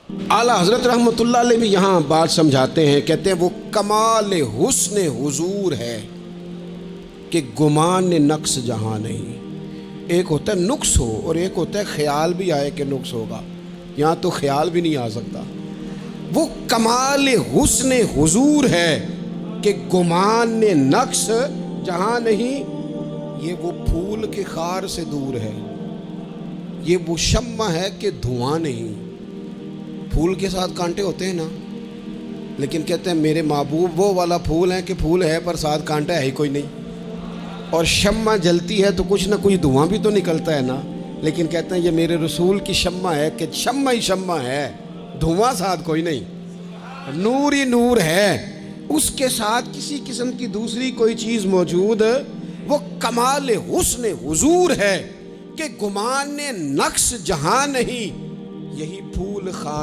आला हजरत रहमतुल्लाह अलैह भी यहाँ बात समझाते हैं, कहते हैं वो कमाल हुस्न हुजूर है कि गुमान नक्स जहाँ नहीं। एक होता है नुक्स हो और एक होता है ख्याल भी आए कि नुक्स होगा, यहाँ तो ख्याल भी नहीं आ सकता। वो कमाल हुस्न हुजूर है कि गुमान नक्स जहाँ नहीं। ये वो फूल के खार से दूर है, ये वो शम्मा है कि धुआं नहीं। फूल के साथ कांटे होते हैं ना, लेकिन कहते हैं मेरे महबूब वो वाला फूल है कि फूल है पर साथ कांटा है ही कोई नहीं। और शम्मा जलती है तो कुछ ना कुछ धुआं भी तो निकलता है ना, लेकिन कहते हैं ये मेरे रसूल की शम्मा है कि शम्मा ही शम्मा है, धुआं साथ कोई नहीं, नूर ही नूर है, उसके साथ किसी किस्म की दूसरी कोई चीज़ मौजूद। वो कमाल हुस्न हुजूर है कि गुमान नक्स जहाँ नहीं। यही फूल खार